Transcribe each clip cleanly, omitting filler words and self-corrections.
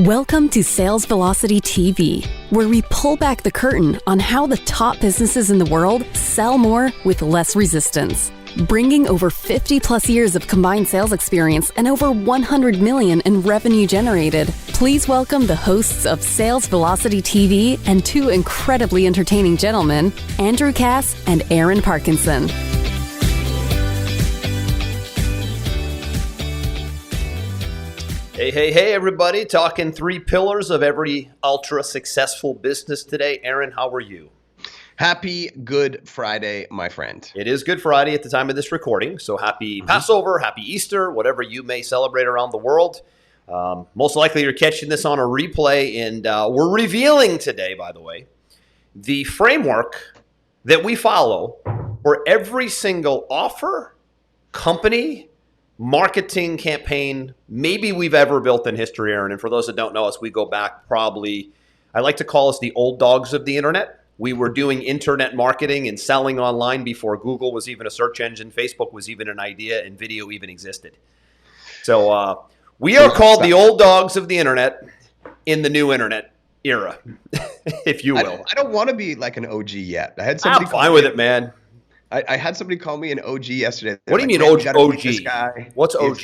Welcome to Sales Velocity TV, where we pull back the curtain on how the top businesses in the world sell more with less resistance. Bringing over 50 plus years of combined sales experience and over 100 million in revenue generated, please welcome the hosts of Sales Velocity TV and two incredibly entertaining gentlemen, Andrew Cass and Aaron Parkinson. Hey, everybody. Talking three pillars of every ultra successful business today. Aaron, how are you? Happy Good Friday, my friend. It is Good Friday at the time of this recording. So happy Passover, happy Easter, whatever you may celebrate around the world. Most likely you're catching this on a replay. And we're revealing today, by the way, the framework that we follow for every single offer, company, marketing campaign maybe we've ever built in history, Aaron. And for those that don't know us, we go back probably, I like to call us the old dogs of the internet. We were doing internet marketing and selling online before Google was even a search engine, Facebook was even an idea, and video even existed. So we are called the old dogs of the internet in the new internet era, if you will. I don't want to be like an OG yet. I'm fine with it, man. I had somebody call me an OG yesterday. What do you mean OG? What's OG?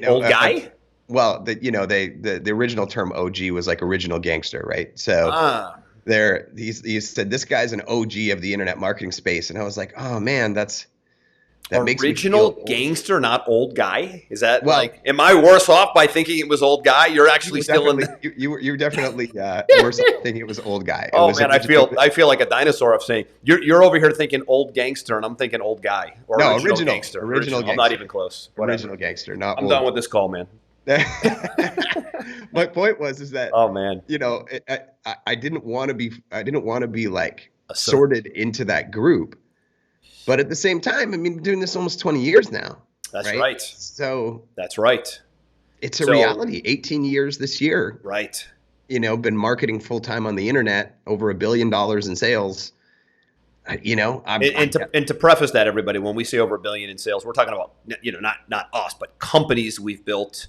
Old guy? Well, the original term OG was like original gangster, right? So he said this guy's an OG of the internet marketing space, and I was like, oh man, that makes me original feel gangster, old. not old guy. Is that am I worse off by thinking it was old guy? You're actually still in. You're definitely worse off thinking it was old guy. I feel like a dinosaur of saying you're over here thinking old gangster, and I'm thinking old guy or original gangster. Original gangster. I'm not even close. Whatever. Original gangster. Not. I'm done with this call, man. My point is that I didn't want to be like sorted into that group. But at the same time, I mean, doing this almost 20 years now. That's right. So that's right. It's a reality. 18 years this year. Right. Been marketing full time on the internet, over $1 billion in sales. And to preface that, everybody, when we say over $1 billion in sales, we're talking about not us, but companies we've built,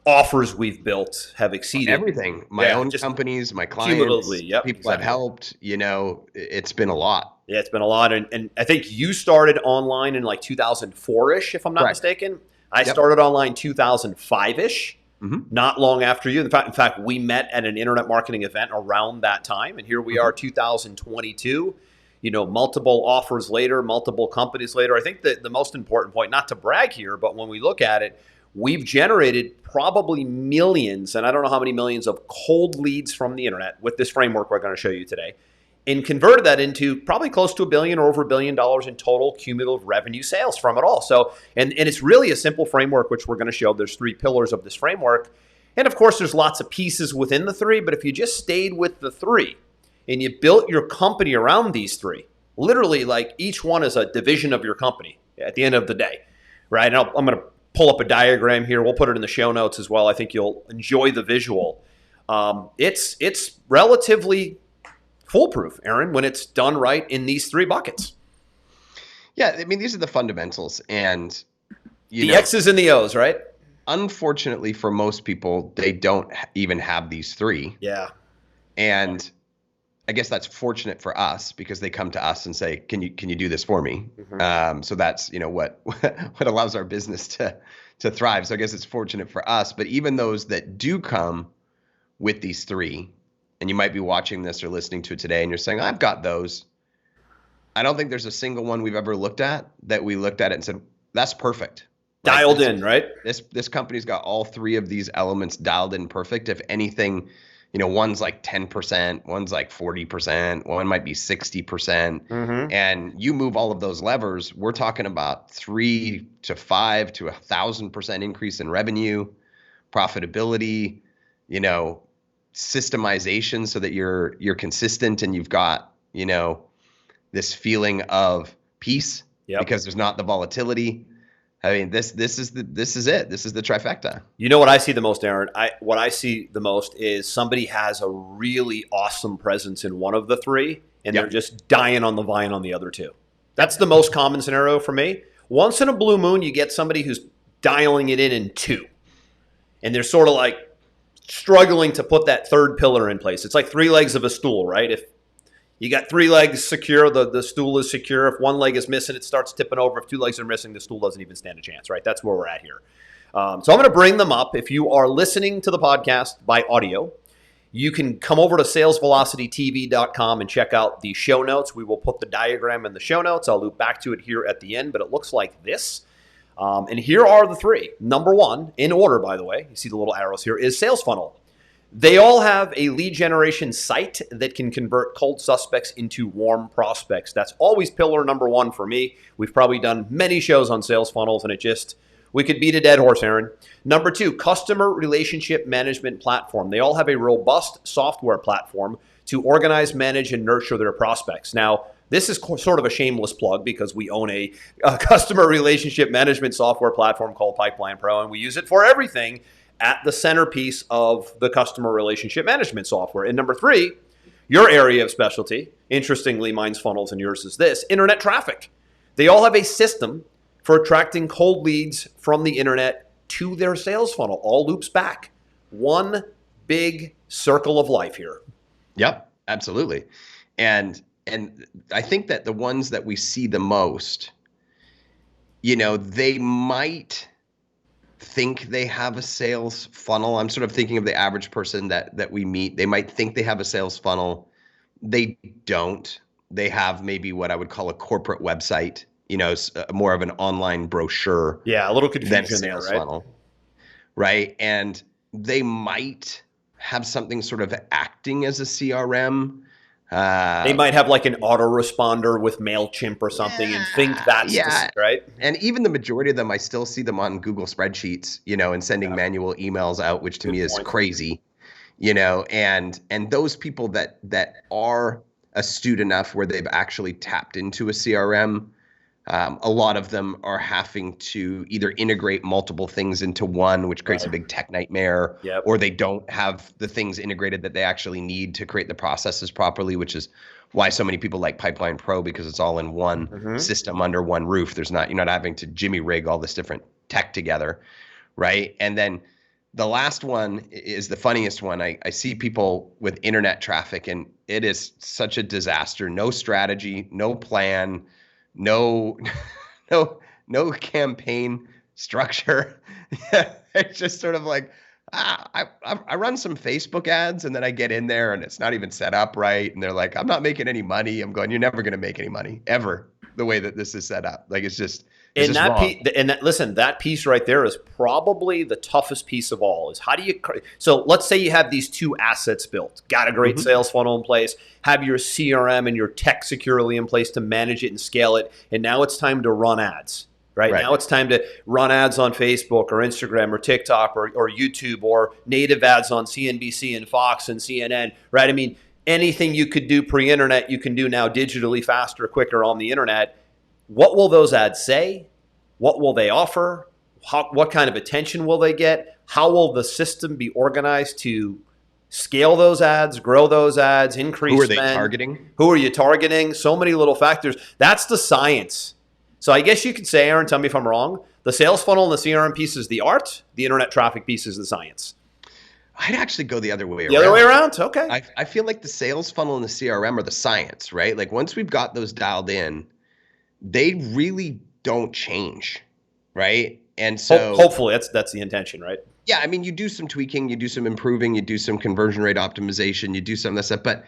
offers we've built have exceeded everything. My own companies, my clients, people I've helped. It's been a lot. Yeah, it's been a lot. And I think you started online in like 2004-ish, if I'm not mistaken. I started online 2005-ish, not long after you. In fact, we met at an internet marketing event around that time. And here we are, 2022, multiple offers later, multiple companies later. I think that the most important point, not to brag here, but when we look at it, we've generated probably millions, and I don't know how many millions of cold leads from the internet with this framework we're going to show you today, and converted that into probably close to $1 billion or over $1 billion in total cumulative revenue sales from it all. So, and it's really a simple framework, which we're going to show. There's three pillars of this framework. And of course, there's lots of pieces within the three, but if you just stayed with the three and you built your company around these three, literally like each one is a division of your company at the end of the day, right? And I'm going to pull up a diagram here. We'll put it in the show notes as well. I think you'll enjoy the visual. It's relatively foolproof, Aaron, when it's done right in these three buckets. Yeah, I mean, these are the fundamentals. And the X's and the O's, right? Unfortunately, for most people, they don't even have these three. Yeah. And I guess that's fortunate for us because they come to us and say, can you do this for me? So that's, what allows our business to thrive. So I guess it's fortunate for us. But even those that do come with these three, and you might be watching this or listening to it today and you're saying, I've got those. I don't think there's a single one we've ever looked at that we looked at it and said, that's perfect. Dialed in, right? This company's got all three of these elements dialed in perfect. If anything, one's like 10%, one's like 40%, one might be 60%. And you move all of those levers, we're talking about 3 to 5 to 1,000% increase in revenue, profitability, systemization so that you're consistent and you've got, this feeling of peace because there's not the volatility. I mean, this is it. This is the trifecta. You know what I see the most, Aaron? What I see the most is somebody has a really awesome presence in one of the three, and they're just dying on the vine on the other two. That's the most common scenario for me. Once in a blue moon, you get somebody who's dialing it in two. And they're sort of like struggling to put that third pillar in place. It's like three legs of a stool, right? If you got three legs secure, the stool is secure. If one leg is missing, it starts tipping over. If two legs are missing, the stool doesn't even stand a chance, right? That's where we're at here. So I'm going to bring them up. If you are listening to the podcast by audio, you can come over to salesvelocitytv.com and check out the show notes. We will put the diagram in the show notes. I'll loop back to it here at the end, but it looks like this. And here are the three. Number one, in order, by the way, you see the little arrows here, is sales funnel. They all have a lead generation site that can convert cold suspects into warm prospects. That's always pillar number one for me. We've probably done many shows on sales funnels, and we could beat a dead horse, Aaron. Number two, customer relationship management platform. They all have a robust software platform to organize, manage, and nurture their prospects. Now, this is sort of a shameless plug because we own a customer relationship management software platform called Pipeline Pro, and we use it for everything at the centerpiece of the customer relationship management software. And number three, your area of specialty, interestingly, mine's funnels and yours is this, internet traffic. They all have a system for attracting cold leads from the internet to their sales funnel. All loops back. One big circle of life here. Yep, absolutely. And I think that the ones that we see the most, they might think they have a sales funnel. I'm sort of thinking of the average person that we meet. They might think they have a sales funnel. They don't. They have maybe what I would call a corporate website, more of an online brochure. Yeah, a little confusion there, right? Funnel, right? And they might have something sort of acting as a CRM. They might have like an autoresponder with MailChimp or something and think that's right. And even the majority of them, I still see them on Google spreadsheets, and sending manual emails out, which to me is crazy, and those people that are astute enough where they've actually tapped into a CRM, a lot of them are having to either integrate multiple things into one, which creates a big tech nightmare, or they don't have the things integrated that they actually need to create the processes properly, which is why so many people like Pipeline Pro, because it's all in one system under one roof. You're not having to jimmy rig all this different tech together, right? And then the last one is the funniest one. I see people with internet traffic, and it is such a disaster. No strategy, no plan, no campaign structure. It's just sort of like, I run some Facebook ads and then I get in there and it's not even set up right. And they're like, I'm not making any money. I'm going, you're never going to make any money ever the way that this is set up. Like it's just wrong. That piece right there is probably the toughest piece of all is how do you, so let's say you have these two assets built, got a great sales funnel in place, have your CRM and your tech securely in place to manage it and scale it. And now it's time to run ads, right? Now it's time to run ads on Facebook or Instagram or TikTok or YouTube or native ads on CNBC and Fox and CNN, right? I mean, anything you could do pre-internet, you can do now digitally faster, quicker on the internet. What will those ads say? What will they offer? What kind of attention will they get? How will the system be organized to scale those ads, grow those ads, increase spend? Who are they targeting? Who are you targeting? So many little factors. That's the science. So I guess you could say, Aaron, tell me if I'm wrong, the sales funnel and the CRM piece is the art, the internet traffic piece is the science. I'd actually go the other way around. The other way around? Okay. I feel like the sales funnel and the CRM are the science, right? Like once we've got those dialed in, they really don't change, right? And so hopefully that's the intention, right? Yeah, I mean, you do some tweaking, you do some improving, you do some conversion rate optimization, you do some of that stuff. But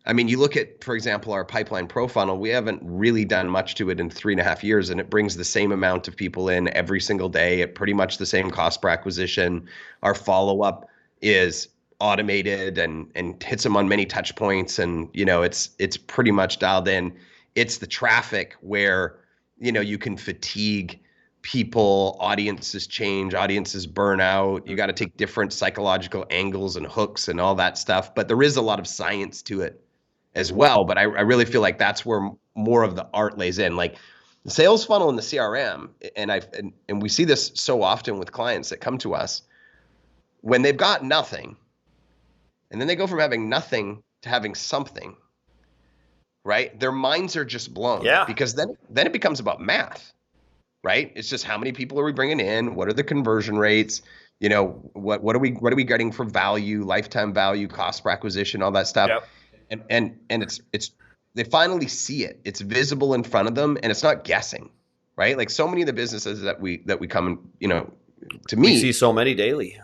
I mean, you look at, for example, our Pipeline Pro funnel, we haven't really done much to it in 3.5 years, and it brings the same amount of people in every single day at pretty much the same cost per acquisition. Our follow-up is automated and hits them on many touch points, and it's pretty much dialed in. It's the traffic where you can fatigue people, audiences change, audiences burn out. You got to take different psychological angles and hooks and all that stuff. But there is a lot of science to it as well. But I really feel like that's where more of the art lays in. Like the sales funnel and the CRM, and we see this so often with clients that come to us when they've got nothing, and then they go from having nothing to having something. Right? Their minds are just blown. Yeah. Because then it becomes about math, right? It's just how many people are we bringing in? What are the conversion rates? You know, what are we getting for value, lifetime value, cost per acquisition, all that stuff. Yep. And it's they finally see it. It's visible in front of them, and it's not guessing, right? Like so many of the businesses that we come and, you know, to me, we see so many daily.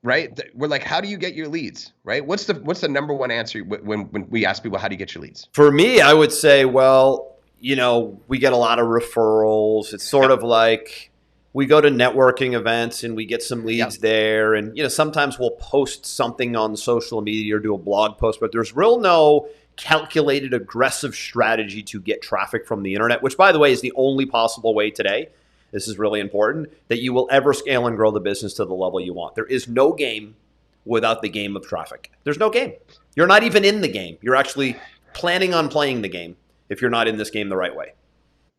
Right? We're like, how do you get your leads? Right? What's the number one answer when we ask people, how do you get your leads? For me, I would say, well, you know, we get a lot of referrals. It's sort of like we go to networking events and we get some leads there. And, you know, sometimes we'll post something on social media or do a blog post, but there's no calculated, aggressive strategy to get traffic from the internet, which, by the way, is the only possible way today. This is really important, that you will ever scale and grow the business to the level you want. There is no game without the game of traffic. There's no game. You're not even in the game. You're actually planning on playing the game if you're not in this game the right way.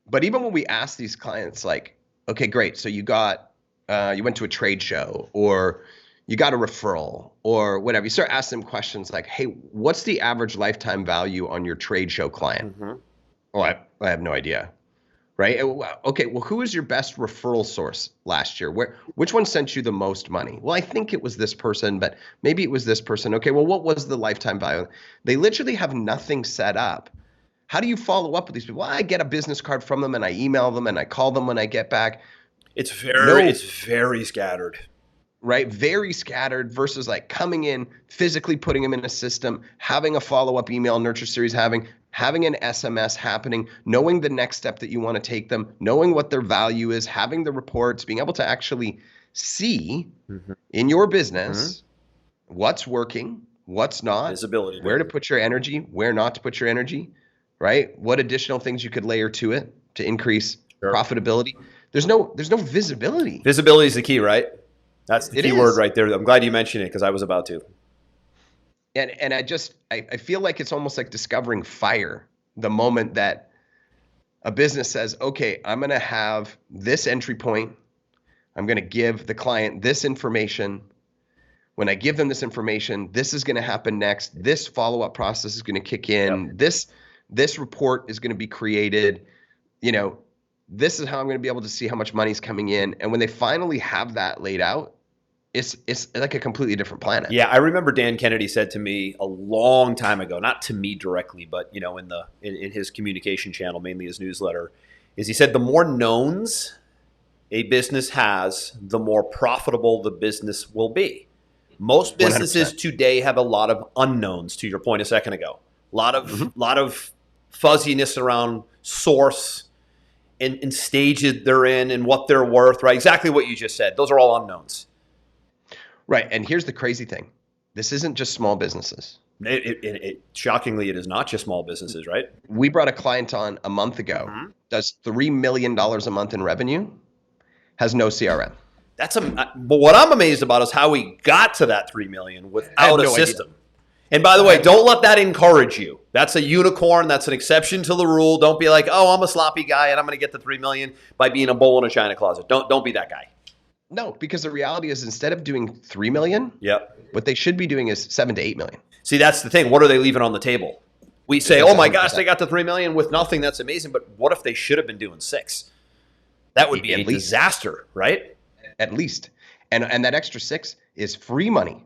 But even when we ask these clients, like, okay, great. So you went to a trade show, or you got a referral, or whatever. You start asking them questions like, hey, what's the average lifetime value on your trade show client? Mm-hmm. Well, I have no idea. Right? Okay, well, who is your best referral source last year? Which one sent you the most money? Well, I think it was this person, but maybe it was this person. Okay, well, what was the lifetime value? They literally have nothing set up. How do you follow up with these people? Well, I get a business card from them and I email them and I call them when I get back. It's very scattered. Right? Very scattered versus like coming in, physically putting them in a system, having a follow-up email nurture series, having an SMS happening, knowing the next step that you want to take them, knowing what their value is, having the reports, being able to actually see in your business what's working, what's not, visibility, where to put your energy, where not to put your energy, right? What additional things you could layer to it to increase profitability. There's no visibility. Visibility is the key, right? That's the key word right there. I'm glad you mentioned it because I was about to. And I feel like it's almost like discovering fire the moment that a business says, okay, I'm going to have this entry point. I'm going to give the client this information. When I give them this information, this is going to happen next. This follow-up process is going to kick in. Yep. This report is going to be created. You know, this is how I'm going to be able to see how much money's coming in. And when they finally have that laid out, it's like a completely different planet. Yeah, I remember Dan Kennedy said to me a long time ago, not to me directly, but you know, in his communication channel, mainly his newsletter, is he said the more knowns a business has, the more profitable the business will be. Most businesses 100%. Today have a lot of unknowns, to your point a second ago. A lot of fuzziness around source and stage they're in and what they're worth, right? Exactly what you just said. Those are all unknowns. Right. And here's the crazy thing. This isn't just small businesses. Shockingly, it is not just small businesses, right? We brought a client on a month ago, does $3 million a month in revenue, has no CRM. But what I'm amazed about is how we got to that $3 million without a system. Idea. And by the way, don't let that encourage you. That's a unicorn. That's an exception to the rule. Don't be like, oh, I'm a sloppy guy and I'm going to get the $3 million by being a bull in a china closet. Don't be that guy. No, because the reality is instead of doing 3 million, what they should be doing is 7 to 8 million. See, that's the thing. What are they leaving on the table? We say, oh my gosh, they got to 3 million with nothing. That's amazing. But what if they should have been doing 6? That would be a disaster, right? At least. And that extra 6 is free money.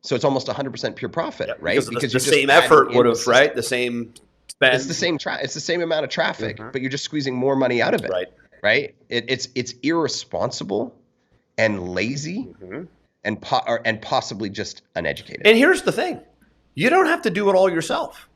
So it's almost 100% pure profit, right? Because the same effort would have, right? The same spend. It's the same it's the same amount of traffic, but you're just squeezing more money out of it. Right? It's irresponsible and lazy and possibly just uneducated. And here's the thing. You don't have to do it all yourself,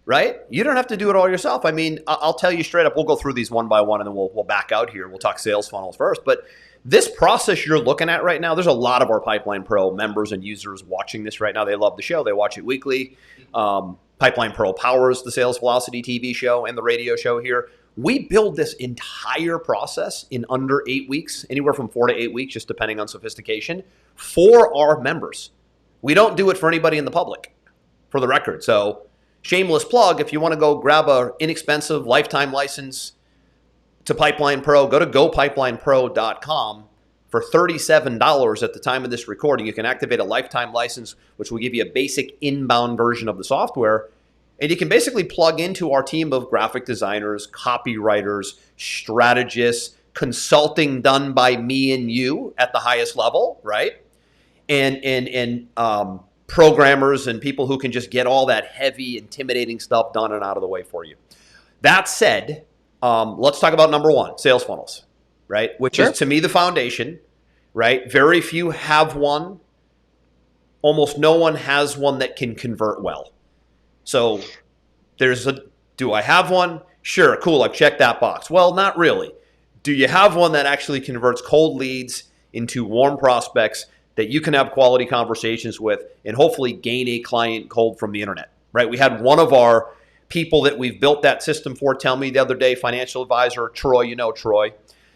right? You don't have to do it all yourself. I mean, I'll tell you straight up, we'll go through these one by one and then we'll back out here. We'll talk sales funnels first. But this process you're looking at right now, there's a lot of our Pipeline Pro members and users watching this right now. They love the show. They watch it weekly. Pipeline Pro powers the Sales Velocity TV show and the radio show here. We build this entire process in under 8 weeks, anywhere from 4 to 8 weeks, just depending on sophistication, for our members. We don't do it for anybody in the public, for the record. So shameless plug, if you want to go grab an inexpensive lifetime license to Pipeline Pro, go to gopipelinepro.com. For $37 at the time of this recording, you can activate a lifetime license, which will give you a basic inbound version of the software. And you can basically plug into our team of graphic designers, copywriters, strategists, consulting done by me and you at the highest level, right? And programmers and people who can just get all that heavy, intimidating stuff done and out of the way for you. That said, let's talk about number one, sales funnels, right? Which is, to me, the foundation, right? Very few have one. Almost no one has one that can convert well. So do I have one? Sure, cool, I've checked that box. Well, not really. Do you have one that actually converts cold leads into warm prospects that you can have quality conversations with and hopefully gain a client cold from the internet, right? We had one of our people that we've built that system for tell me the other day, financial advisor, Troy, you know Troy.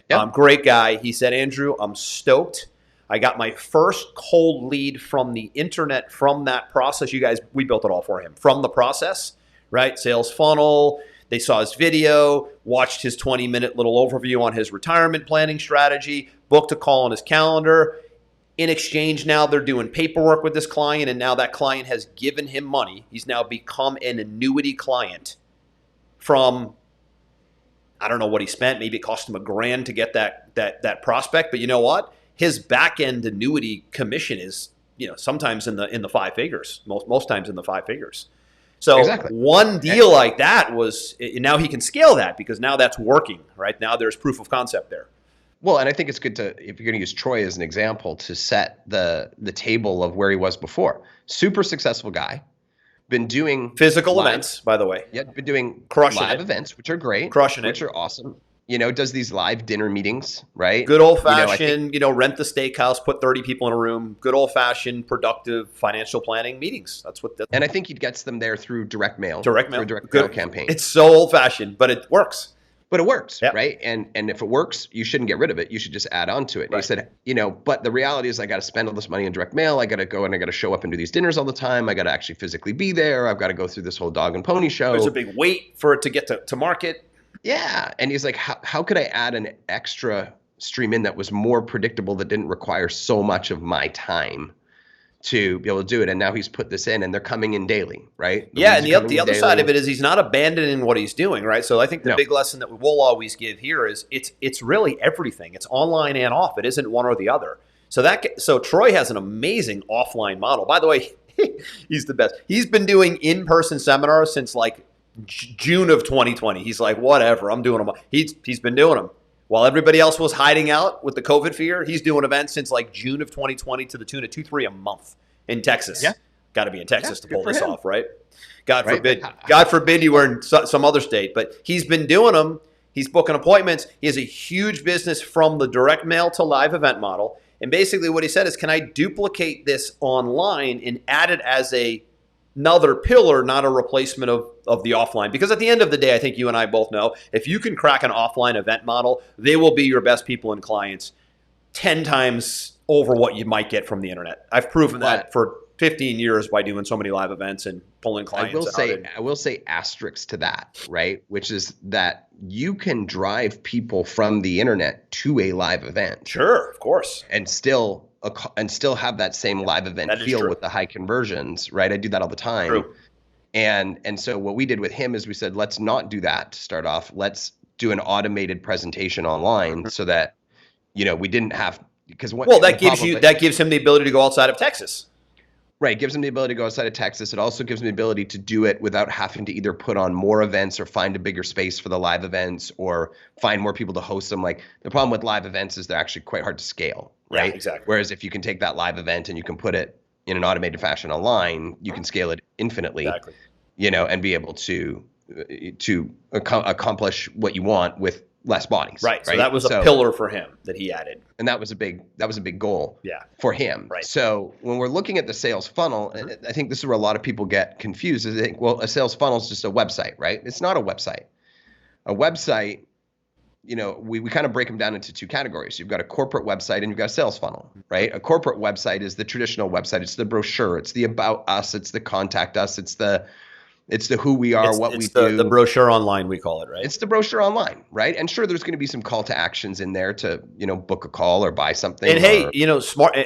Yep. Great guy. He said, Andrew, I'm stoked. I got my first cold lead from the internet from that process. You guys, we built it all for him. From the process, right? Sales funnel. They saw his video, watched his 20-minute little overview on his retirement planning strategy, booked a call on his calendar. In exchange, now they're doing paperwork with this client, and now that client has given him money. He's now become an annuity client from, I don't know what he spent. Maybe it cost him $1,000 to get that prospect. But you know what? His back-end annuity commission is, sometimes in the five figures. Most times in the five figures. So one deal like that was, now he can scale that because now that's working, right? Now there's proof of concept there. Well, and I think it's good to, if you're going to use Troy as an example, to set the table of where he was before. Super successful guy, been doing physical events, by the way. Yeah, been doing live events, which are great, which are awesome. Does these live dinner meetings, right? Good old fashioned, rent the steakhouse, put 30 people in a room. Good old fashioned, productive financial planning meetings. That's what. And I think he gets them there through direct mail. Direct mail campaign. It's so old fashioned, but it works. But it works, right? And if it works, you shouldn't get rid of it. You should just add on to it. And he said, but the reality is I got to spend all this money on direct mail. I got to go and I got to show up and do these dinners all the time. I got to actually physically be there. I've got to go through this whole dog and pony show. There's a big wait for it to get to market. Yeah. And he's like, how could I add an extra stream in that was more predictable, that didn't require so much of my time to be able to do it? And now he's put this in and they're coming in daily, right? And the other side of it is he's not abandoning what he's doing, right? So I think the big lesson that we'll always give here is it's really everything. It's online and off. It isn't one or the other. So Troy has an amazing offline model. By the way, he's the best. He's been doing in-person seminars since like June of 2020. He's like, whatever, I'm doing them. He's been doing them. While everybody else was hiding out with the COVID fear, he's doing events since like June of 2020 to the tune of 2-3 a month in Texas. Yeah. Got to be in Texas to pull this off, right? God forbid you were in some other state. But he's been doing them. He's booking appointments. He has a huge business from the direct mail to live event model. And basically what he said is, can I duplicate this online and add it as another pillar, not a replacement of the offline? Because at the end of the day, I think you and I both know, if you can crack an offline event model, they will be your best people and clients 10 times over what you might get from the internet. I've proven that for 15 years by doing so many live events and pulling clients. I will say asterisk to that, right? Which is that you can drive people from the internet to a live event. Sure, of course. And still have that same live event feel with the high conversions, right? I do that all the time. True. And so what we did with him is we said, let's not do that to start off. Let's do an automated presentation online so that, we didn't have, because that gives him the ability to go outside of Texas. Right. It gives them the ability to go outside of Texas. It also gives them the ability to do it without having to either put on more events or find a bigger space for the live events or find more people to host them. Like, the problem with live events is they're actually quite hard to scale, right? Yeah, exactly. Whereas if you can take that live event and you can put it in an automated fashion online, you can scale it infinitely, and be able to accomplish what you want with less bodies. Right. So that was a pillar for him that he added. And that was a big goal for him. Right. So when we're looking at the sales funnel, and I think this is where a lot of people get confused, is they think, well, a sales funnel is just a website, right? It's not a website. A website, we kind of break them down into two categories. You've got a corporate website and you've got a sales funnel, right? A corporate website is the traditional website. It's the brochure. It's the about us. It's the contact us. It's the who we are, what we do. The brochure online, we call it, right? It's the brochure online, right? And sure, there's going to be some call to actions in there to, book a call or buy something. And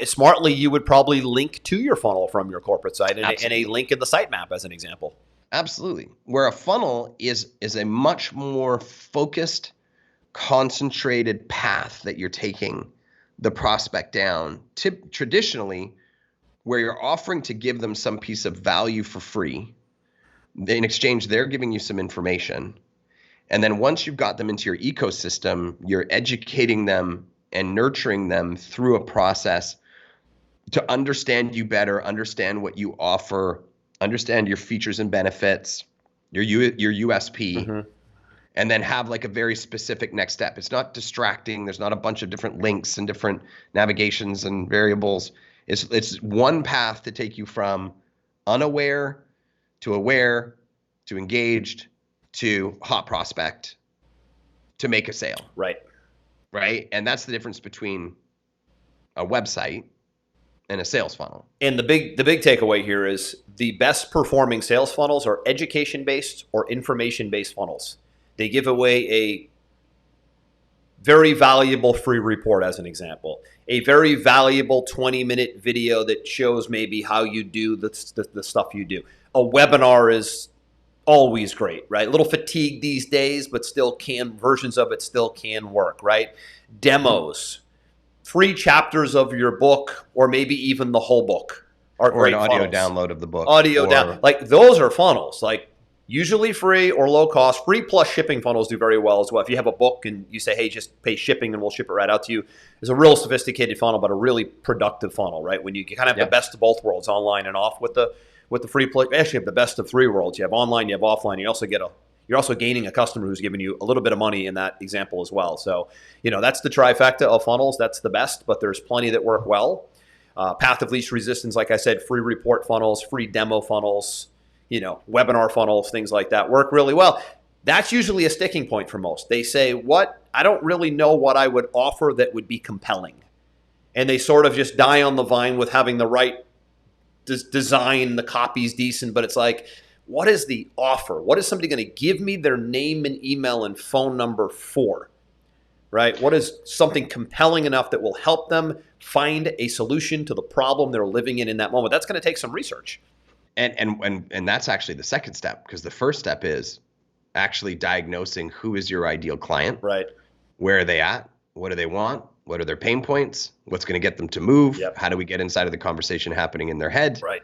smartly, you would probably link to your funnel from your corporate site and a link in the sitemap as an example. Absolutely. Where a funnel is a much more focused concentrated path that you're taking the prospect down, traditionally, where you're offering to give them some piece of value for free. In exchange, they're giving you some information. And then once you've got them into your ecosystem, you're educating them and nurturing them through a process to understand you better, understand what you offer, understand your features and benefits, your USP, and then have like a very specific next step. It's not distracting. There's not a bunch of different links and different navigations and variables. It's one path to take you from unaware to aware to engaged to hot prospect to make a sale. Right. And that's the difference between a website and a sales funnel. And the big takeaway here is the best performing sales funnels are education-based or information-based funnels. They give away a very valuable free report, as an example, a very valuable 20-minute video that shows maybe how you do the stuff you do. A webinar is always great, right? A little fatigued these days, but versions of it still can work, right? Demos, free chapters of your book, or maybe even the whole book are great. Or an audio funnels. download of the book. Like those are funnels, like usually free or low cost. Free plus shipping funnels do very well as well. If you have a book and you say, hey, just pay shipping and we'll ship it right out to you, it's a real sophisticated funnel, but a really productive funnel, right? When you kind of have the best of both worlds, online and off with the free play. Actually, you have the best of three worlds. You have online, you have offline. You're also gaining a customer who's giving you a little bit of money in that example as well. So, that's the trifecta of funnels. That's the best, but there's plenty that work well. Path of least resistance, like I said, free report funnels, free demo funnels, webinar funnels, things like that work really well. That's usually a sticking point for most. They say, I don't really know what I would offer that would be compelling. And they sort of just die on the vine with having the right design, the copy's decent, but it's like, what is the offer? What is somebody going to give me their name and email and phone number for? Right? What is something compelling enough that will help them find a solution to the problem they're living in that moment? That's going to take some research. And that's actually the second step, because the first step is actually diagnosing who is your ideal client. Right. Where are they at? What do they want? What are their pain points? What's going to get them to move? Yep. How do we get inside of the conversation happening in their head? Right.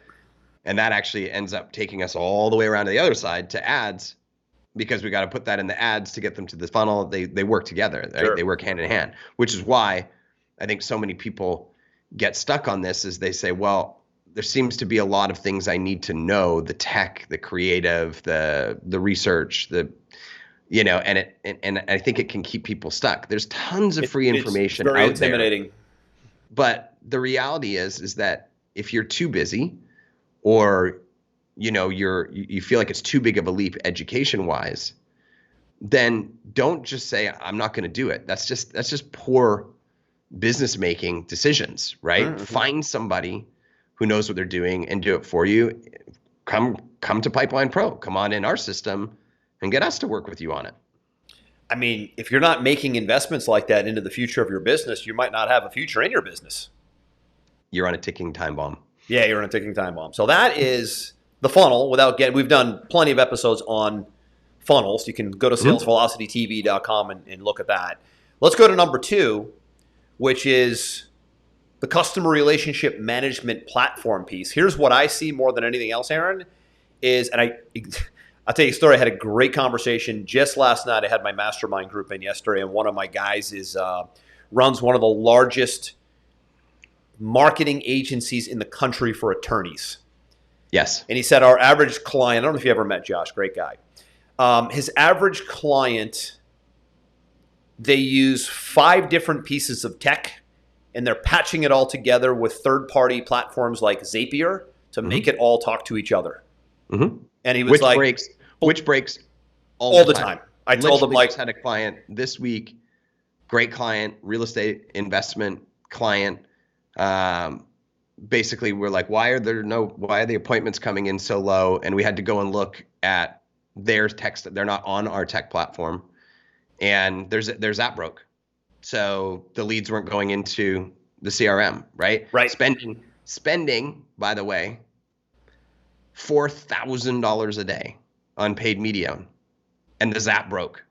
And that actually ends up taking us all the way around to the other side to ads, because we got to put that in the ads to get them to the funnel. They work together. Right? Sure. They work hand in hand, which is why I think so many people get stuck on this, is they say, well, there seems to be a lot of things I need to know: the tech, the creative, the research, and I think it can keep people stuck. There's tons of free information out there. It's very intimidating. But the reality is that if you're too busy, or you feel like it's too big of a leap education wise, then don't just say, I'm not going to do it. That's just poor business making decisions, right? Mm-hmm. Find somebody who knows what they're doing and do it for you. Come to Pipeline Pro, come on in our system and get us to work with you on it. I mean, if you're not making investments like that into the future of your business, you might not have a future in your business. You're on a ticking time bomb. Yeah, you're on a ticking time bomb. So that is the funnel. We've done plenty of episodes on funnels. You can go to salesvelocitytv.com and look at that. Let's go to number 2, which is the customer relationship management platform piece. Here's what I see more than anything else, Aaron, I'll tell you a story. I had a great conversation just last night. I had my mastermind group in yesterday, and one of my guys runs one of the largest marketing agencies in the country for attorneys. Yes. And he said our average client, I don't know if you ever met Josh, great guy. His average client, they use 5 different pieces of tech, and they're patching it all together with third-party platforms like Zapier to make it all talk to each other. Mm-hmm. And he was which breaks all the time. I told him, just had a client this week, great client, real estate investment client. Basically, we're like, why are the appointments coming in so low? And we had to go and look at their tech. They're not on our tech platform, and their app broke. So the leads weren't going into the CRM, right? Right. Spending, by the way, $4,000 a day on paid media, and the Zap broke.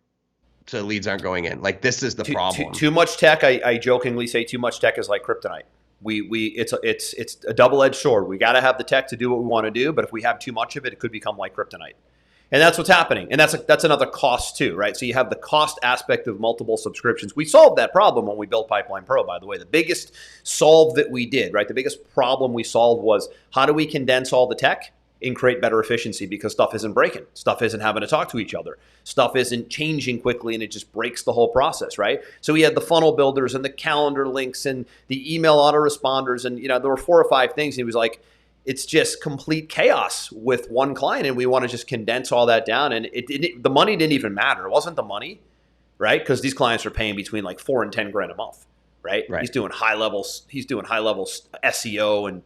so leads aren't going in. Like, this is the problem. Too much tech. I jokingly say too much tech is like kryptonite. It's a double-edged sword. We got to have the tech to do what we want to do, but if we have too much of it, it could become like kryptonite. And that's what's happening. And that's another cost too, right? So you have the cost aspect of multiple subscriptions. We solved that problem when we built Pipeline Pro, by the way. The biggest solve that we did, right? The biggest problem we solved was, how do we condense all the tech and create better efficiency, because stuff isn't breaking. Stuff isn't having to talk to each other. Stuff isn't changing quickly, and it just breaks the whole process, right? So we had the funnel builders and the calendar links and the email autoresponders, and there were 4 or 5 things. And he was like, it's just complete chaos with one client, and we want to just condense all that down. And the money didn't even matter. It wasn't the money, right? Because these clients are paying between like $4 and $10 grand a month, right? He's doing high levels. He's doing high levels SEO and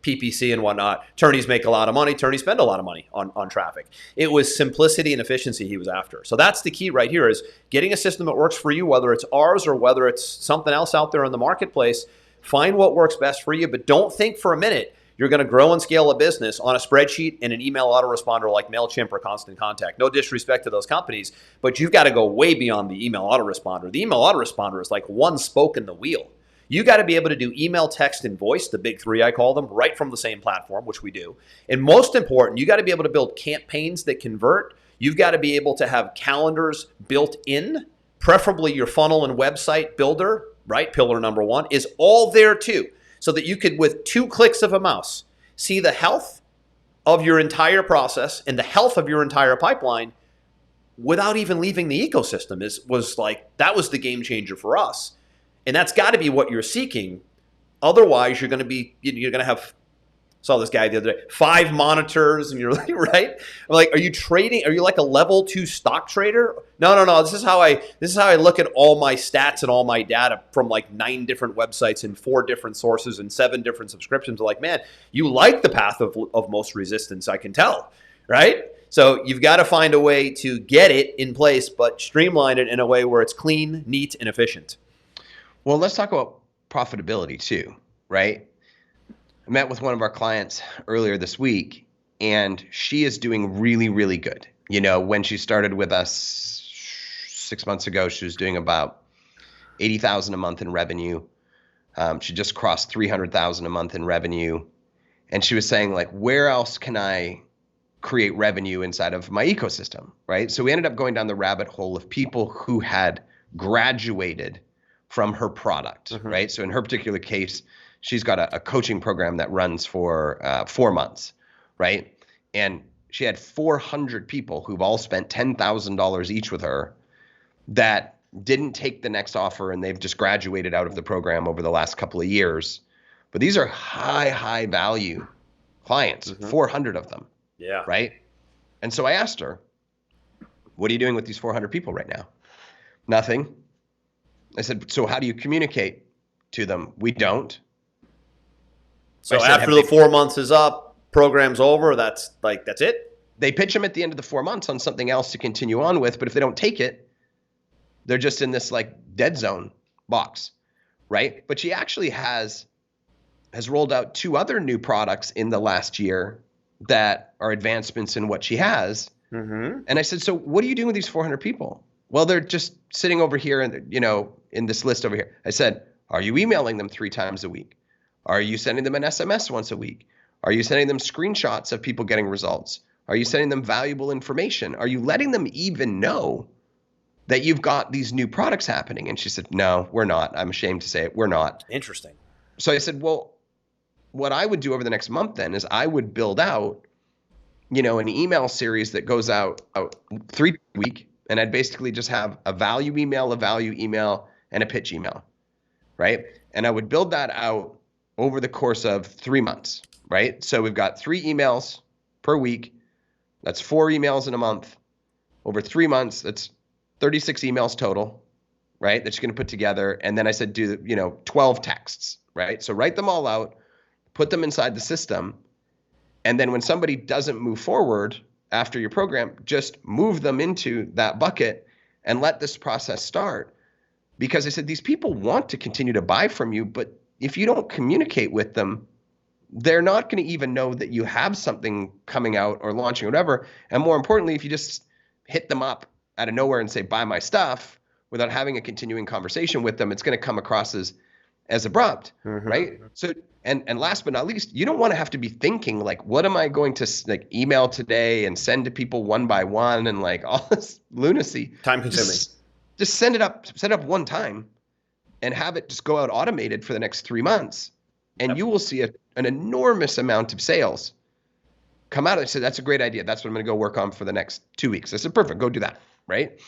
PPC and whatnot. Attorneys make a lot of money. Attorneys spend a lot of money on traffic. It was simplicity and efficiency he was after. So that's the key right here, is getting a system that works for you, whether it's ours or whether it's something else out there in the marketplace. Find what works best for you, but don't think for a minute you're going to grow and scale a business on a spreadsheet and an email autoresponder like MailChimp or Constant Contact. No disrespect to those companies, but you've got to go way beyond the email autoresponder. The email autoresponder is like one spoke in the wheel. You got to be able to do email, text, and voice, the big 3 I call them, right from the same platform, which we do. And most important, you got to be able to build campaigns that convert. You've got to be able to have calendars built in, preferably your funnel and website builder, right? Pillar number 1 is all there too, so that you could, with 2 clicks of a mouse, see the health of your entire process and the health of your entire pipeline without even leaving the ecosystem. That was the game changer for us. And that's got to be what you're seeking. Otherwise, you're going to have, saw this guy the other day, 5 monitors, and you're like, right? I'm like, are you trading? Are you like a level 2 stock trader? No. This is how I look at all my stats and all my data from like 9 different websites and 4 different sources and 7 different subscriptions. Like, man, you like the path of most resistance, I can tell, right? So you've got to find a way to get it in place, but streamline it in a way where it's clean, neat, and efficient. Well, let's talk about profitability too, right? I met with one of our clients earlier this week, and she is doing really, really good. When she started with us 6 months ago, she was doing about $80,000 a month in revenue. She just crossed $300,000 a month in revenue. And she was saying, like, where else can I create revenue inside of my ecosystem, right? So we ended up going down the rabbit hole of people who had graduated from her product, right? So in her particular case, she's got a coaching program that runs for 4 months, right? And she had 400 people who've all spent $10,000 each with her that didn't take the next offer, and they've just graduated out of the program over the last couple of years. But these are high value clients, 400 of them, right? And so I asked her, what are you doing with these 400 people right now? Nothing. I said, so how do you communicate to them? We don't. So after the 4 months is up, program's over, that's it? They pitch them at the end of the 4 months on something else to continue on with, but if they don't take it, they're just in this like dead zone box, right? But she actually has rolled out 2 other new products in the last year that are advancements in what she has. And I said, so what are you doing with these 400 people? Well, they're just sitting over here and, in this list over here. I said, are you emailing them 3 times a week? Are you sending them an SMS once a week? Are you sending them screenshots of people getting results? Are you sending them valuable information? Are you letting them even know that you've got these new products happening? And she said, no, we're not. I'm ashamed to say it. We're not. Interesting. So I said, well, what I would do over the next month then is I would build out, an email series that goes out 3 a week. And I'd basically just have a value email, and a pitch email, right? And I would build that out over the course of 3 months, right? So we've got 3 emails per week. That's 4 emails in a month. Over 3 months, that's 36 emails total, right? That you're going to put together. And then I said, do 12 texts, right? So write them all out, put them inside the system. And then when somebody doesn't move forward after your program, just move them into that bucket and let this process start. Because I said, these people want to continue to buy from you, but if you don't communicate with them, they're not going to even know that you have something coming out or launching or whatever. And more importantly, if you just hit them up out of nowhere and say, buy my stuff without having a continuing conversation with them, it's going to come across as abrupt, right? So, and last but not least, you don't want to have to be thinking like, what am I going to like email today and send to people one by one and like all this lunacy. Time consuming. Just set it up one time and have it just go out automated for the next 3 months. And you will see an enormous amount of sales come out of it. I said, that's a great idea. That's what I'm going to go work on for the next 2 weeks. I said, perfect, go do that, right?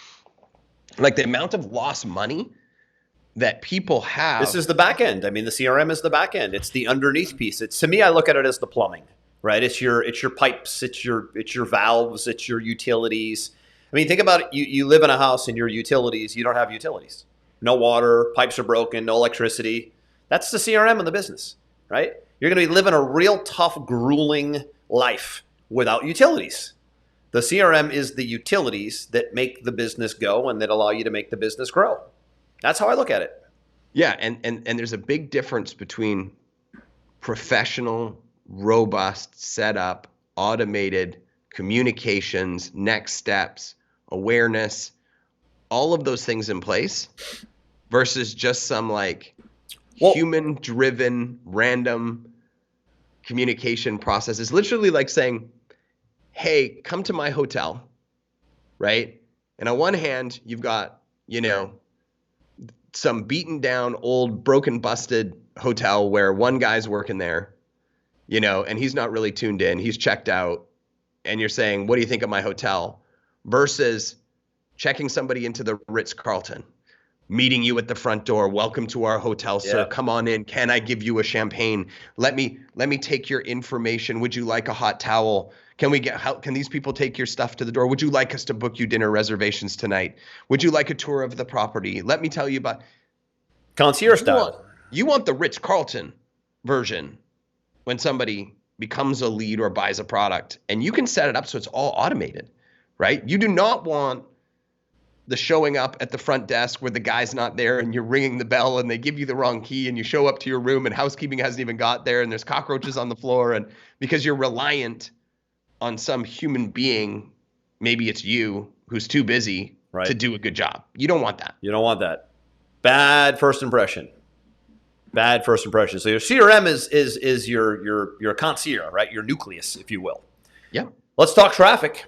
Like the amount of lost money that people have. This is the back end. I mean, the CRM is the back end. It's the underneath piece. It's, to me, I look at it as the plumbing, right? It's your pipes, it's your valves, it's your utilities. I mean, think about it. You live in a house and your utilities, you don't have utilities. No water, pipes are broken, no electricity. That's the CRM in the business, right? You're going to be living a real tough, grueling life without utilities. The CRM is the utilities that make the business go and that allow you to make the business grow. That's how I look at it. Yeah, and there's a big difference between professional, robust, set up, automated communications, next steps, awareness, all of those things in place versus just some like human-driven, random communication process. It's literally like saying, hey, come to my hotel, right? And on one hand, you've got, some beaten down, old, broken, busted hotel where one guy's working there, and he's not really tuned in. He's checked out. And you're saying, what do you think of my hotel? Versus checking somebody into the Ritz-Carlton, meeting you at the front door. Welcome to our hotel, sir. Come on in. Can I give you a champagne? Let me take your information. Would you like a hot towel? Can these people take your stuff to the door? Would you like us to book you dinner reservations tonight? Would you like a tour of the property? Let me tell you about concierge style. You want the Ritz-Carlton version when somebody becomes a lead or buys a product, and you can set it up so it's all automated, right? You do not want the showing up at the front desk where the guy's not there and you're ringing the bell and they give you the wrong key and you show up to your room and housekeeping hasn't even got there and there's cockroaches on the floor, and because you're reliant on some human being, maybe it's you, who's too busy to do a good job. You don't want that. You don't want that. Bad first impression. Bad first impression. So your CRM is your concierge, right? Your nucleus, if you will. Yeah. Let's talk traffic.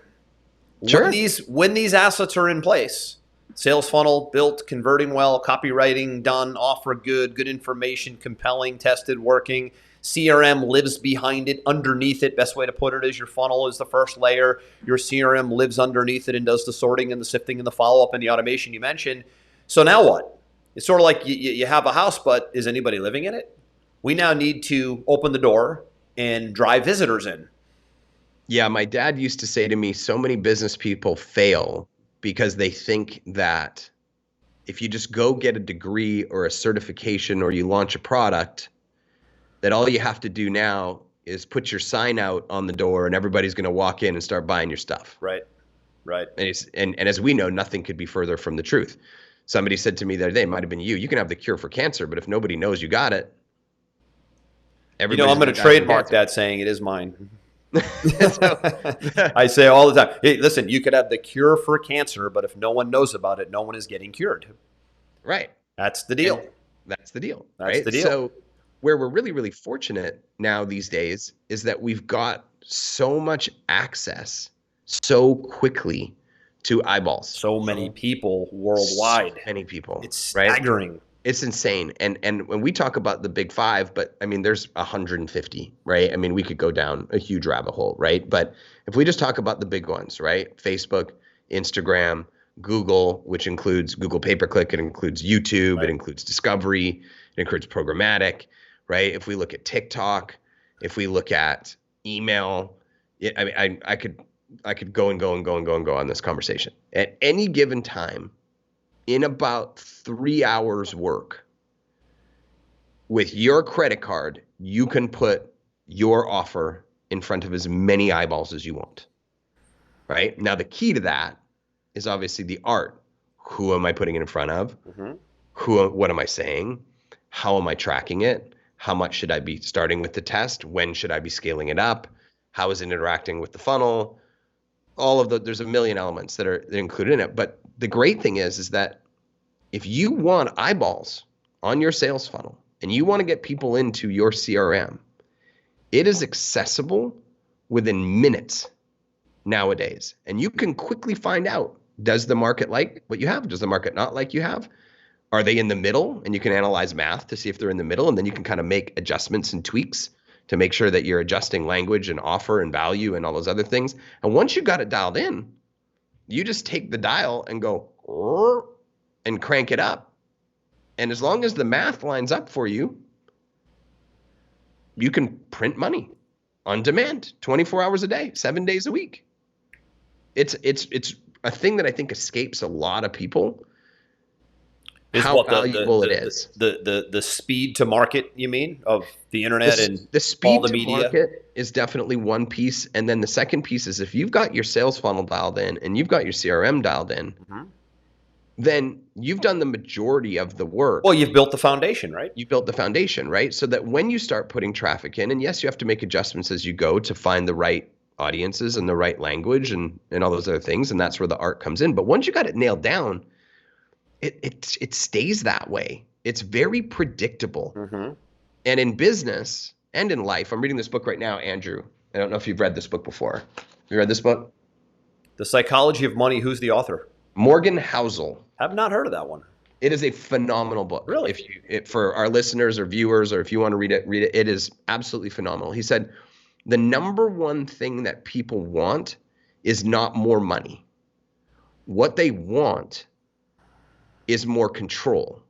Sure. When these assets are in place, sales funnel built, converting well, copywriting done, offer good information, compelling, tested, working. CRM lives behind it, underneath it. Best way to put it is your funnel is the first layer. Your CRM lives underneath it and does the sorting and the sifting and the follow-up and the automation you mentioned. So now what? It's sort of like you have a house, but is anybody living in it? We now need to open the door and drive visitors in. Yeah, my dad used to say to me, so many business people fail because they think that if you just go get a degree or a certification or you launch a product, that all you have to do now is put your sign out on the door and everybody's going to walk in and start buying your stuff. Right. And as we know, nothing could be further from the truth. Somebody said to me the other day, it might have been you can have the cure for cancer, but if nobody knows you got it, I'm going to trademark that saying. It is mine. I say all the time, hey, listen, you could have the cure for cancer, but if no one knows about it, no one is getting cured. Right. That's the deal. That's the deal. That's right? the deal. So where we're really, really fortunate now these days is that we've got so much access so quickly to eyeballs. So many people worldwide. So many people. It's staggering. Right? It's insane. And when we talk about the big five, but I mean, there's 150, right? I mean, we could go down a huge rabbit hole, right? But if we just talk about the big ones, right? Facebook, Instagram, Google, which includes Google pay-per-click, it includes YouTube, It includes discovery, it includes programmatic, right? If we look at TikTok, if we look at email, I could go on this conversation. At any given time, in about 3 hours work, with your credit card, you can put your offer in front of as many eyeballs as you want, right? Now, the key to that is obviously the art. Who am I putting it in front of? Mm-hmm. What am I saying? How am I tracking it? How much should I be starting with the test? When should I be scaling it up? How is it interacting with the funnel? there's a million elements that are included in it. But the great thing is that if you want eyeballs on your sales funnel and you want to get people into your CRM, it is accessible within minutes nowadays. And you can quickly find out, does the market like what you have? Does the market not like you have? Are they in the middle? And you can analyze math to see if they're in the middle. And then you can kind of make adjustments and tweaks to make sure that you're adjusting language and offer and value and all those other things. And once you got it dialed in, you just take the dial and go and crank it up. And as long as the math lines up for you, you can print money on demand 24 hours a day, 7 days a week. It's a thing that I think escapes a lot of people. How valuable it is. The speed to market, you mean, of the internet and the speed all the to media? Market is definitely one piece. And then the second piece is if you've got your sales funnel dialed in and you've got your CRM dialed in, then you've done the majority of the work. Well, you've built the foundation, right? You built the foundation, right? So that when you start putting traffic in, and yes, you have to make adjustments as you go to find the right audiences and the right language and all those other things. And that's where the art comes in. But once you got it nailed down, it stays that way. It's very predictable. And in business and in life, I'm reading this book right now, Andrew. I don't know if you've read this book before. Have you read this book? The Psychology of Money. Who's the author? Morgan Housel. I've not heard of that one. It is a phenomenal book. Really? For our listeners or viewers, or if you want to read it, it is absolutely phenomenal. He said, the number one thing that people want is not more money. What they want is more control.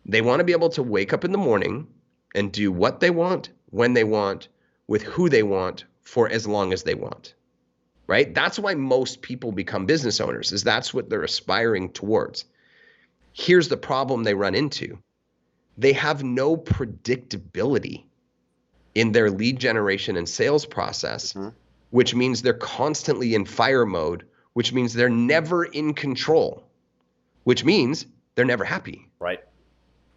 They want to be able to wake up in the morning and do what they want, when they want, with who they want, for as long as they want, right? That's why most people become business owners, is that's what they're aspiring towards. Here's the problem they run into. They have no predictability in their lead generation and sales process, which means they're constantly in fire mode, which means they're never in control, which means they're never happy. Right.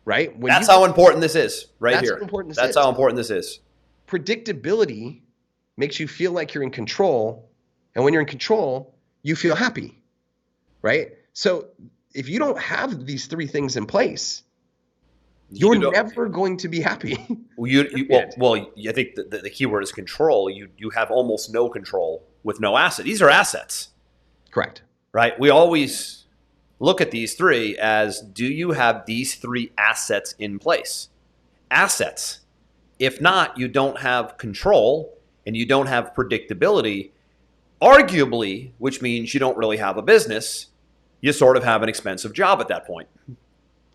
Right? That's how important this is right here. That's how important this is. Predictability makes you feel like you're in control. And when you're in control, you feel happy. Right? So if you don't have these three things in place, you're never going to be happy. I think the key word is control. You have almost no control with no asset. These are assets. Correct. Right? We always look at these three as, do you have these three assets in place? Assets. If not, you don't have control and you don't have predictability, arguably, which means you don't really have a business. You sort of have an expensive job at that point.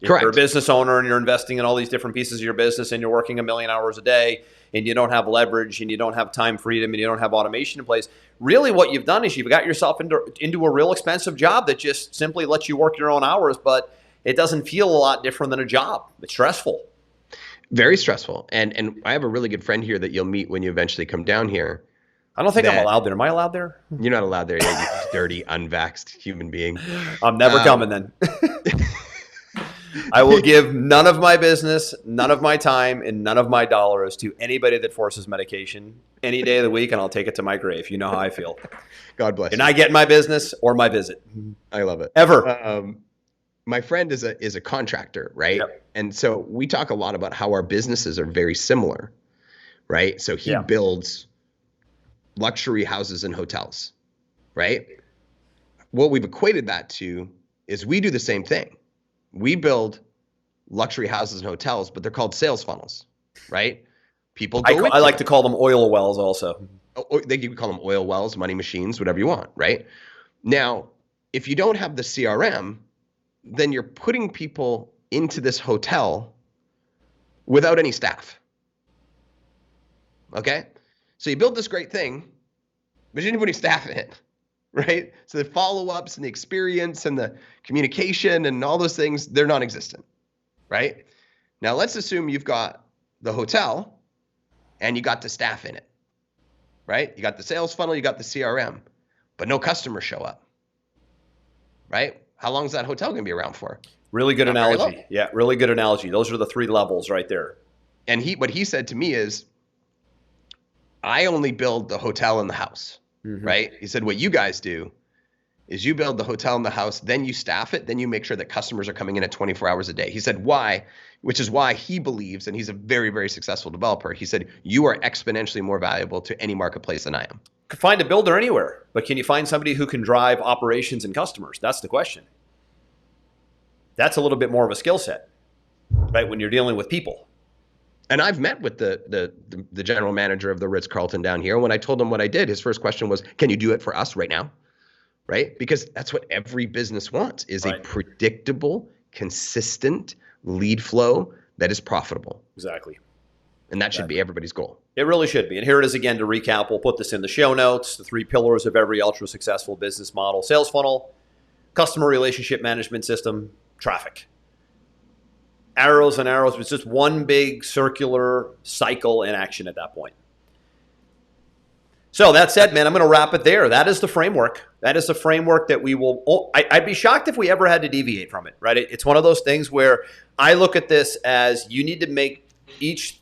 If Correct. you're a business owner and you're investing in all these different pieces of your business and you're working 1 million hours a day and you don't have leverage and you don't have time freedom and you don't have automation in place, really what you've done is you've got yourself into a real expensive job that just simply lets you work your own hours, but it doesn't feel a lot different than a job. It's stressful. Very stressful. And I have a really good friend here that you'll meet when you eventually come down here. I don't think I'm allowed there. Am I allowed there? You're not allowed there yet, you dirty, unvaxxed human being. I'm never coming then. I will give none of my business, none of my time, and none of my dollars to anybody that forces medication any day of the week, and I'll take it to my grave. You know how I feel. God bless you. And I get my business or my visit. I love it. Ever. My friend is a contractor, right? Yep. And so we talk a lot about how our businesses are very similar, right? So he builds luxury houses and hotels, right? What we've equated that to is we do the same thing. We build luxury houses and hotels, but they're called sales funnels, right? People go I like to call them oil wells also. They can call them oil wells, money machines, whatever you want, right? Now, if you don't have the CRM, then you're putting people into this hotel without any staff. Okay? So you build this great thing, but you didn't put any staff in it. Right? So the follow-ups and the experience and the communication and all those things, they're non-existent, right? Now let's assume you've got the hotel and you got the staff in it, right? You got the sales funnel, you got the CRM, but no customers show up, right? How long is that hotel going to be around for? Really good analogy. Yeah, really good analogy. Those are the three levels right there. And what he said to me is, I only build the hotel and the house. right? He said, what you guys do is you build the hotel and the house, then you staff it, then you make sure that customers are coming in at 24 hours a day. He said, why? Which is why he believes, and he's a very, very successful developer. He said, you are exponentially more valuable to any marketplace than I am. Could find a builder anywhere, but can you find somebody who can drive operations and customers? That's the question. That's a little bit more of a skill set, right? When you're dealing with people. And I've met with the general manager of the Ritz-Carlton down here. When I told him what I did, his first question was, can you do it for us right now? Right? Because that's what every business wants, is a predictable, consistent lead flow that is profitable. Exactly. And that should be everybody's goal. It really should be. And here it is again to recap. We'll put this in the show notes. The 3 pillars of every ultra successful business model: sales funnel, customer relationship management system, traffic. Arrows and arrows. It's just one big circular cycle in action at that point. So that said, man, I'm going to wrap it there. That is the framework. That is the framework that we will. I'd be shocked if we ever had to deviate from it, right? It's one of those things where I look at this as you need to make each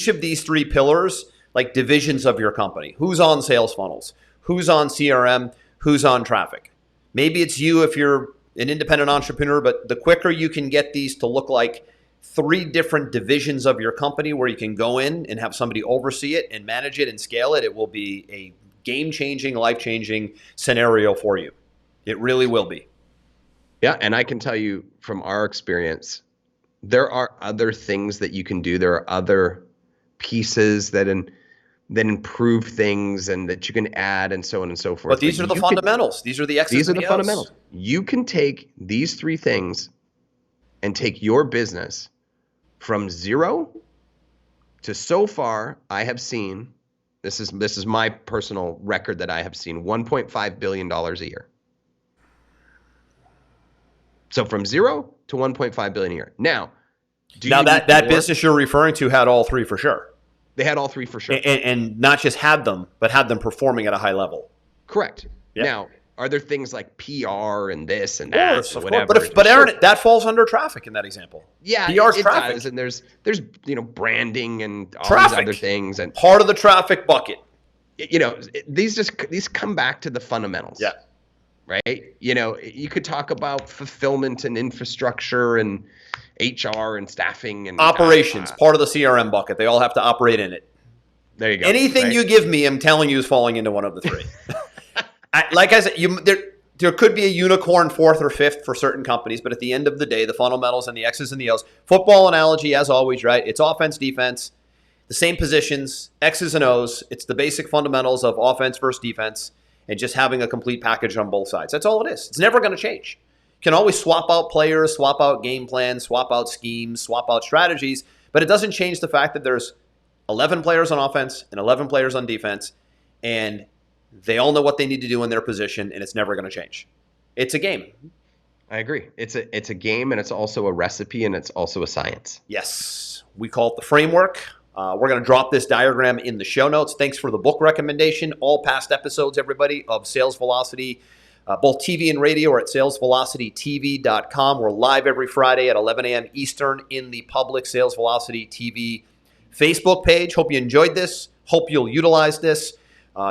of these 3 pillars like divisions of your company. Who's on sales funnels? Who's on CRM? Who's on traffic? Maybe it's you if you're an independent entrepreneur, but the quicker you can get these to look like 3 different divisions of your company where you can go in and have somebody oversee it and manage it and scale it, it will be a game-changing, life-changing scenario for you. It really will be. Yeah, and I can tell you from our experience, there are other things that you can do. There are other pieces that improve things and that you can add and so on and so forth. But these are the fundamentals. These are the X's These are and the O's. fundamentals. You can take these 3 things and take your business from 0 to, so far I have seen, this is my personal record that I have seen, $1.5 billion a year. So from 0 to 1.5 billion a year. Now that business you're referring to had all 3 for sure. They had all 3 for sure. And not just had them, but had them performing at a high level. Correct. Yep. Now, are there things like PR and this and that and whatever? But Aaron, that falls under traffic in that example. Yeah, PR's it traffic. does. And there's branding and all these other things, and part of the traffic bucket. These come back to the fundamentals. Yeah. Right. You could talk about fulfillment and infrastructure and HR and staffing and operations, part of the CRM bucket. They all have to operate in it. There you go. Anything you give me, I'm telling you, is falling into one of the 3. Like I said, there could be a unicorn 4th or 5th for certain companies, but at the end of the day, the fundamentals and the X's and the O's. Football analogy, as always, right? It's offense, defense, the same positions, X's and O's. It's the basic fundamentals of offense versus defense, and just having a complete package on both sides. That's all it is. It's never going to change. You can always swap out players, swap out game plans, swap out schemes, swap out strategies, but it doesn't change the fact that there's 11 players on offense and 11 players on defense, and they all know what they need to do in their position, and it's never going to change. It's a game. I agree. It's a game, and it's also a recipe, and it's also a science. Yes. We call it the framework. We're going to drop this diagram in the show notes. Thanks for the book recommendation. All past episodes, everybody, of Sales Velocity, both TV and radio, are at salesvelocitytv.com. We're live every Friday at 11 a.m. Eastern in the public Sales Velocity TV Facebook page. Hope you enjoyed this. Hope you'll utilize this.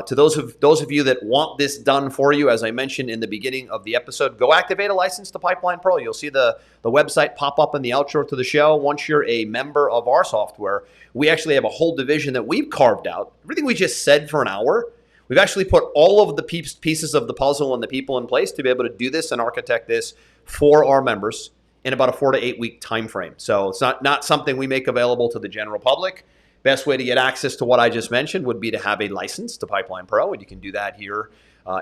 To those of you that want this done for you, as I mentioned in the beginning of the episode, go activate a license to Pipeline Pro. You'll see the website pop up in the outro to the show. Once you're a member of our software, we actually have a whole division that we've carved out. Everything we just said for an hour, we've actually put all of the pieces of the puzzle and the people in place to be able to do this and architect this for our members in about a 4 to 8 week time frame. So it's not something we make available to the general public. Best way to get access to what I just mentioned would be to have a license to Pipeline Pro, and you can do that here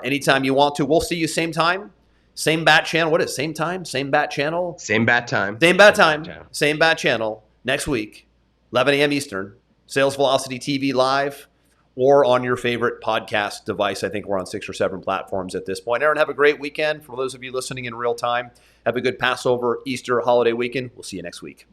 anytime you want to. We'll see you same time, same bat channel. What is it? Same time, same bat channel? Same bat time. Same bat time, same bat channel next week, 11 a.m. Eastern, Sales Velocity TV live, or on your favorite podcast device. I think we're on 6 or 7 platforms at this point. Aaron, have a great weekend. For those of you listening in real time, have a good Passover, Easter, holiday weekend. We'll see you next week.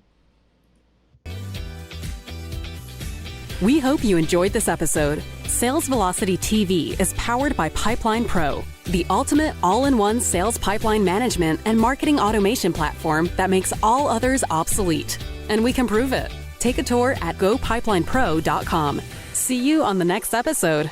We hope you enjoyed this episode. Sales Velocity TV is powered by Pipeline Pro, the ultimate all-in-one sales pipeline management and marketing automation platform that makes all others obsolete. And we can prove it. Take a tour at gopipelinepro.com. See you on the next episode.